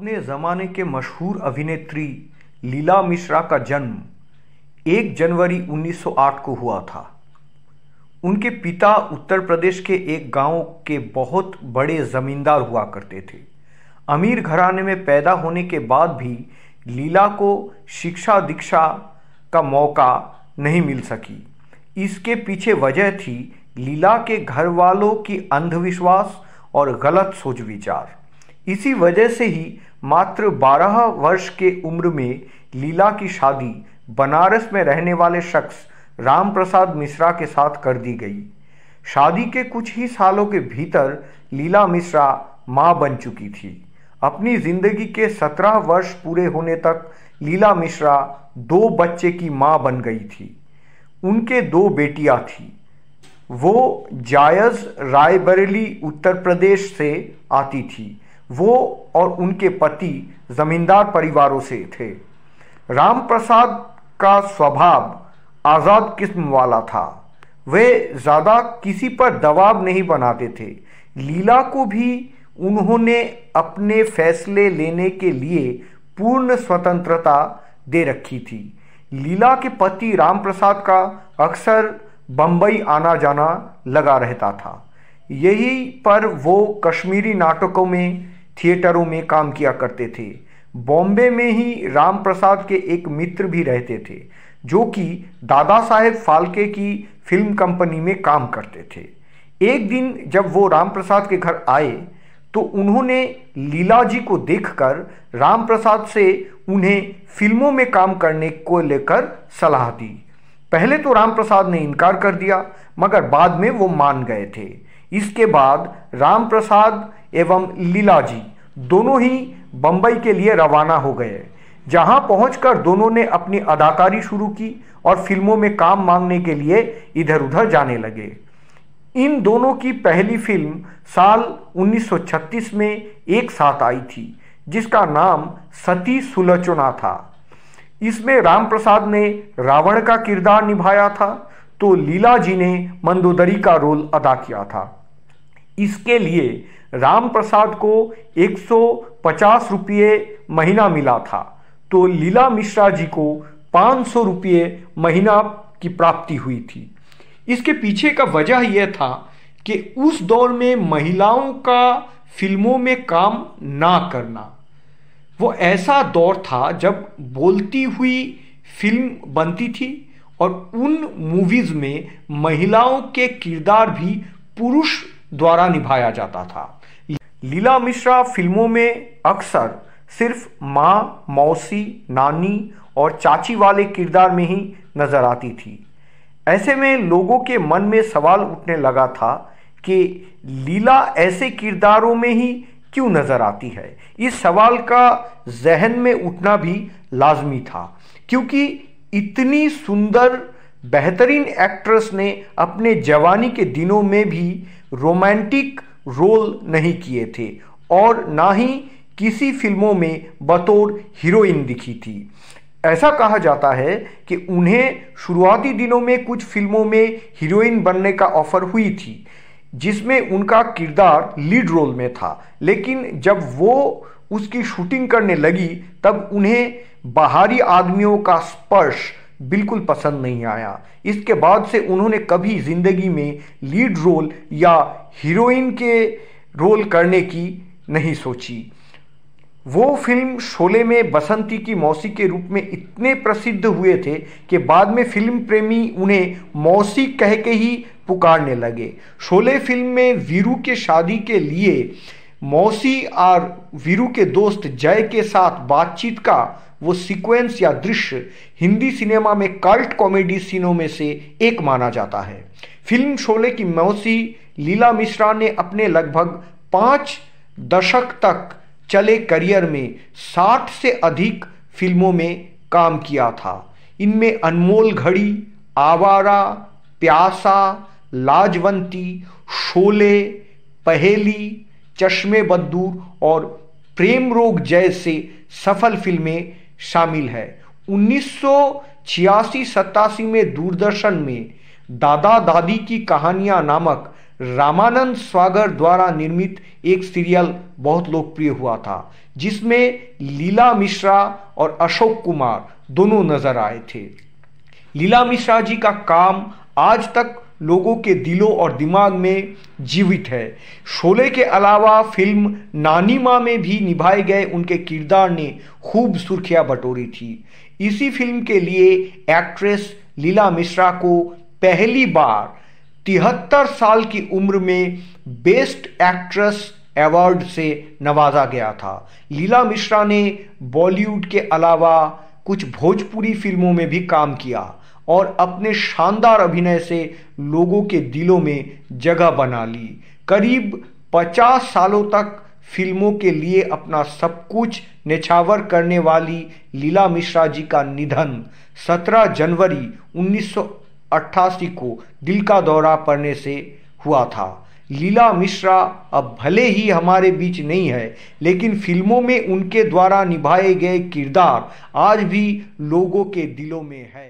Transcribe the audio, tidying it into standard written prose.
अपने ज़माने के मशहूर अभिनेत्री लीला मिश्रा का जन्म 1 जनवरी 1908 को हुआ था। उनके पिता उत्तर प्रदेश के एक गांव के बहुत बड़े ज़मींदार हुआ करते थे। अमीर घराने में पैदा होने के बाद भी लीला को शिक्षा दीक्षा का मौका नहीं मिल सकी। इसके पीछे वजह थी लीला के घर वालों की अंधविश्वास और गलत सोच विचार। इसी वजह से ही मात्र 12 वर्ष के उम्र में लीला की शादी बनारस में रहने वाले शख्स राम प्रसाद मिश्रा के साथ कर दी गई। शादी के कुछ ही सालों के भीतर लीला मिश्रा मां बन चुकी थी। अपनी जिंदगी के 17 वर्ष पूरे होने तक लीला मिश्रा 2 बच्चे की मां बन गई थी। उनके 2 बेटियां थीं। वो जायज रायबरेली उत्तर प्रदेश से आती थी। वो और उनके पति जमींदार परिवारों से थे। राम प्रसाद का स्वभाव आज़ाद किस्म वाला था। वे ज़्यादा किसी पर दबाव नहीं बनाते थे। लीला को भी उन्होंने अपने फैसले लेने के लिए पूर्ण स्वतंत्रता दे रखी थी। लीला के पति राम प्रसाद का अक्सर बम्बई आना जाना लगा रहता था। यही पर वो कश्मीरी नाटकों में थिएटरों में काम किया करते थे। बॉम्बे में ही राम प्रसाद के एक मित्र भी रहते थे जो कि दादा साहेब फाल्के की फिल्म कंपनी में काम करते थे। एक दिन जब वो राम प्रसाद के घर आए तो उन्होंने लीला जी को देखकर राम प्रसाद से उन्हें फिल्मों में काम करने को लेकर सलाह दी। पहले तो राम प्रसाद ने इनकार कर दिया मगर बाद में वो मान गए थे। इसके बाद राम प्रसाद एवं लीला जी दोनों ही बंबई के लिए रवाना हो गए, जहां पहुंचकर दोनों ने अपनी अदाकारी शुरू की और फिल्मों में काम मांगने के लिए इधर उधर जाने लगे। इन दोनों की पहली फिल्म साल 1936 में एक साथ आई थी जिसका नाम सती सुलोचना था। इसमें राम प्रसाद ने रावण का किरदार निभाया था तो लीला जी ने मंदोदरी का रोल अदा किया था। इसके लिए राम प्रसाद को 150 रुपये महीना मिला था तो लीला मिश्रा जी को 500 रुपये महीना की प्राप्ति हुई थी। इसके पीछे का वजह यह था कि उस दौर में महिलाओं का फिल्मों में काम ना करना, वो ऐसा दौर था जब बोलती हुई फिल्म बनती थी और उन मूवीज में महिलाओं के किरदार भी पुरुष द्वारा निभाया जाता था। लीला मिश्रा फिल्मों में अक्सर सिर्फ माँ, मौसी, नानी और चाची वाले किरदार में ही नजर आती थी। ऐसे में लोगों के मन में सवाल उठने लगा था कि लीला ऐसे किरदारों में ही क्यों नजर आती है। इस सवाल का जहन में उठना भी लाजमी था क्योंकि इतनी सुंदर बेहतरीन एक्ट्रेस ने अपने जवानी के दिनों में भी रोमांटिक रोल नहीं किए थे और ना ही किसी फिल्मों में बतौर हीरोइन दिखी थी। ऐसा कहा जाता है कि उन्हें शुरुआती दिनों में कुछ फिल्मों में हीरोइन बनने का ऑफर हुई थी जिसमें उनका किरदार लीड रोल में था, लेकिन जब वो उसकी शूटिंग करने लगी तब उन्हें बाहरी आदमियों का स्पर्श बिल्कुल पसंद नहीं आया। इसके बाद से उन्होंने कभी जिंदगी में लीड रोल या हीरोइन के रोल करने की नहीं सोची। वो फिल्म शोले में बसंती की मौसी के रूप में इतने प्रसिद्ध हुए थे कि बाद में फिल्म प्रेमी उन्हें मौसी कह के ही पुकारने लगे। शोले फिल्म में वीरू के शादी के लिए मौसी और वीरू के दोस्त जय के साथ बातचीत का वो सीक्वेंस या दृश्य हिंदी सिनेमा में कल्ट कॉमेडी सीनों में से एक माना जाता है। फिल्म शोले की मौसी लीला मिश्रा ने अपने लगभग 5 दशक तक चले करियर में 60 से अधिक फिल्मों में काम किया था। इनमें अनमोल घड़ी, आवारा, प्यासा, लाजवंती, शोले, पहेली, चश्मे बद्दूर और प्रेम रोग जैसे सफल फिल्में शामिल है। 1986-87 में दूरदर्शन में दादा दादी की कहानियां नामक रामानंद स्वागर द्वारा निर्मित एक सीरियल बहुत लोकप्रिय हुआ था, जिसमें लीला मिश्रा और अशोक कुमार दोनों नजर आए थे। लीला मिश्रा जी का काम आज तक लोगों के दिलों और दिमाग में जीवित है। शोले के अलावा फिल्म नानी माँ में भी निभाए गए उनके किरदार ने खूब सुर्खियां बटोरी थी। इसी फिल्म के लिए एक्ट्रेस लीला मिश्रा को पहली बार 73 साल की उम्र में बेस्ट एक्ट्रेस अवार्ड से नवाजा गया था। लीला मिश्रा ने बॉलीवुड के अलावा कुछ भोजपुरी फिल्मों में भी काम किया और अपने शानदार अभिनय से लोगों के दिलों में जगह बना ली। करीब 50 सालों तक फिल्मों के लिए अपना सब कुछ न्यौछावर करने वाली लीला मिश्रा जी का निधन 17 जनवरी 1988 को दिल का दौरा पड़ने से हुआ था। लीला मिश्रा अब भले ही हमारे बीच नहीं है, लेकिन फिल्मों में उनके द्वारा निभाए गए किरदार आज भी लोगों के दिलों में है।